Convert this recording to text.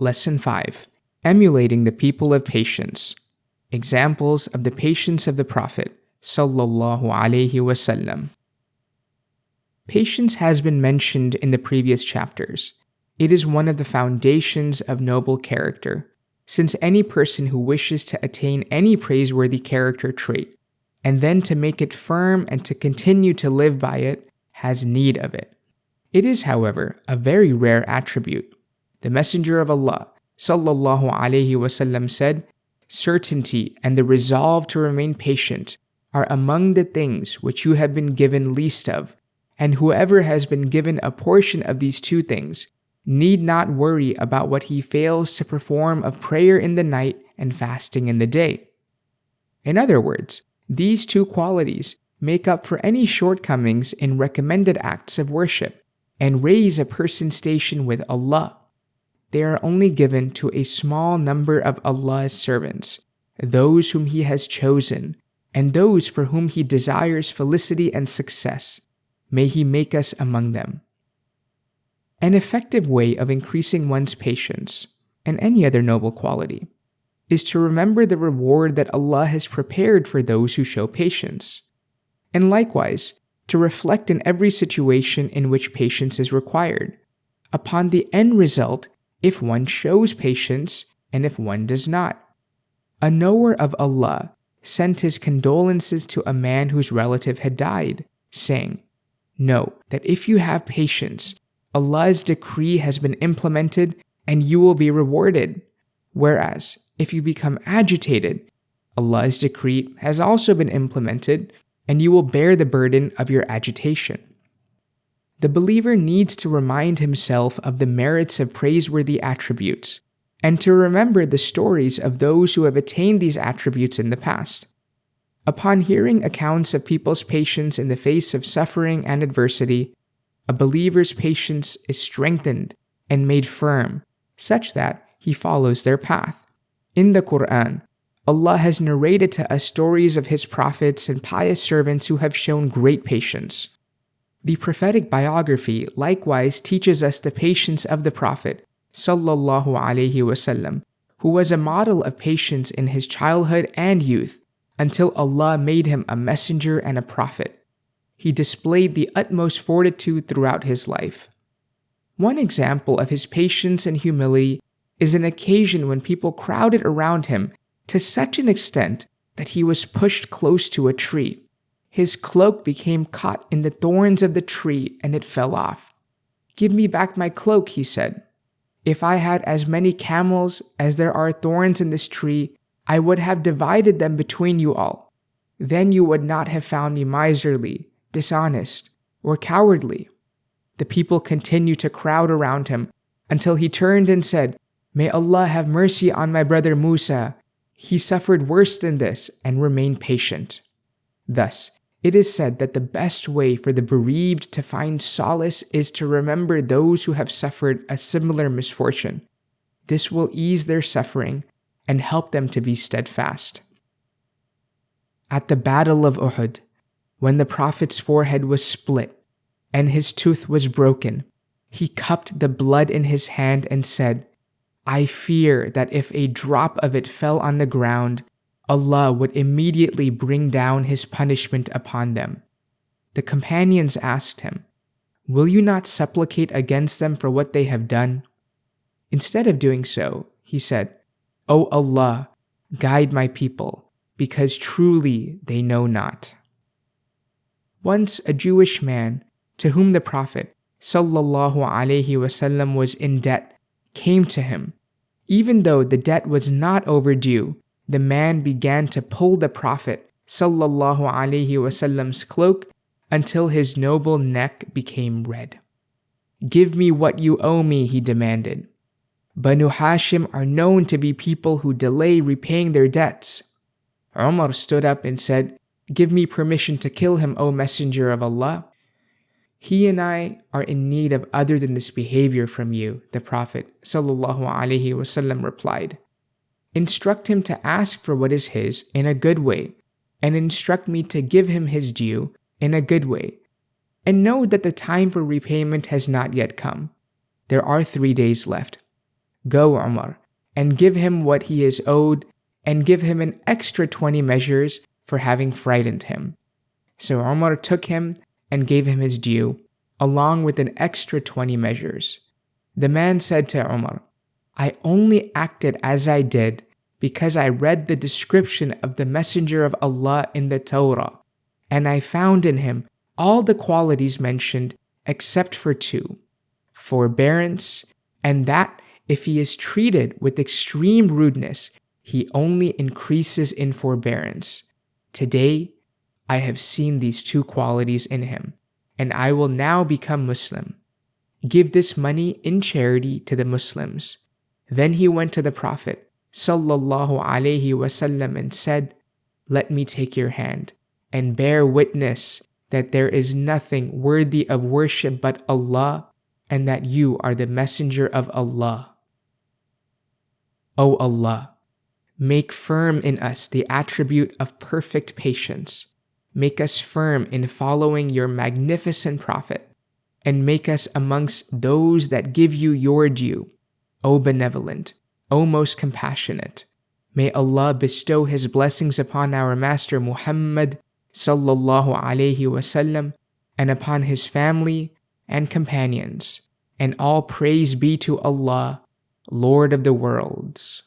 Lesson 5. Emulating the people of patience. Examples of the patience of the Prophet sallallahu alaihi wasallam. Patience has been mentioned in the previous chapters. It is one of the foundations of noble character, since any person who wishes to attain any praiseworthy character trait, and then to make it firm and to continue to live by it, has need of it. It is, however, a very rare attribute. The Messenger of Allah sallallahu alaihi wasallam said, "Certainty and the resolve to remain patient are among the things which you have been given least of, and whoever has been given a portion of these two things need not worry about what he fails to perform of prayer in the night and fasting in the day." In other words, these two qualities make up for any shortcomings in recommended acts of worship and raise a person's station with Allah. They are only given to a small number of Allah's servants, those whom He has chosen, and those for whom He desires felicity and success. May He make us among them. An effective way of increasing one's patience, and any other noble quality, is to remember the reward that Allah has prepared for those who show patience, and likewise, to reflect in every situation in which patience is required, upon the end result if one shows patience and if one does not. A knower of Allah sent his condolences to a man whose relative had died, saying, "Know that if you have patience, Allah's decree has been implemented and you will be rewarded. Whereas, if you become agitated, Allah's decree has also been implemented and you will bear the burden of your agitation." The believer needs to remind himself of the merits of praiseworthy attributes and to remember the stories of those who have attained these attributes in the past. Upon hearing accounts of people's patience in the face of suffering and adversity, a believer's patience is strengthened and made firm, such that he follows their path. In the Quran, Allah has narrated to us stories of His prophets and pious servants who have shown great patience. The prophetic biography likewise teaches us the patience of the Prophet sallallahu alaihi wasallam, who was a model of patience in his childhood and youth until Allah made him a messenger and a prophet. He displayed the utmost fortitude throughout his life. One example of his patience and humility is an occasion when people crowded around him to such an extent that he was pushed close to a tree. His cloak became caught in the thorns of the tree and it fell off. "Give me back my cloak," he said. "If I had as many camels as there are thorns in this tree, I would have divided them between you all. Then you would not have found me miserly, dishonest, or cowardly." The people continued to crowd around him until he turned and said, "May Allah have mercy on my brother Musa. He suffered worse than this and remained patient." Thus, it is said that the best way for the bereaved to find solace is to remember those who have suffered a similar misfortune. This will ease their suffering and help them to be steadfast. At the Battle of Uhud, when the Prophet's forehead was split and his tooth was broken, he cupped the blood in his hand and said, "I fear that if a drop of it fell on the ground, Allah would immediately bring down His punishment upon them." The companions asked him, "Will you not supplicate against them for what they have done?" Instead of doing so, he said, "O Allah, guide my people, because truly they know not." Once a Jewish man, to whom the Prophet sallallahu alaihi wasallam was in debt, came to him. Even though the debt was not overdue, the man began to pull the Prophet sallallahu alaihi wasallam's cloak until his noble neck became red. "Give me what you owe me," he demanded. "Banu Hashim are known to be people who delay repaying their debts." Umar stood up and said, "Give me permission to kill him, O Messenger of Allah." "He and I are in need of other than this behavior from you," the Prophet sallallahu alaihi wasallam replied. "Instruct him to ask for what is his in a good way, and instruct me to give him his due in a good way. And know that the time for repayment has not yet come. There are 3 days left. Go, Umar, and give him what he is owed, and give him an extra 20 measures for having frightened him." So Umar took him and gave him his due, along with an extra 20 measures. The man said to Umar, "I only acted as I did because I read the description of the Messenger of Allah in the Torah, and I found in him all the qualities mentioned except for two: forbearance, and that if he is treated with extreme rudeness, he only increases in forbearance. Today, I have seen these two qualities in him, and I will now become Muslim. Give this money in charity to the Muslims." Then he went to the Prophet sallallahu alaihi wasallam and said, "Let me take your hand and bear witness that there is nothing worthy of worship but Allah, and that you are the messenger of Allah. O Allah, make firm in us the attribute of perfect patience. Make us firm in following your magnificent Prophet, and make us amongst those that give you your due. O benevolent, O most compassionate. May Allah bestow His blessings upon our Master Muhammad sallallahu alaihi wasallam, and upon his family and companions. And all praise be to Allah, Lord of the worlds."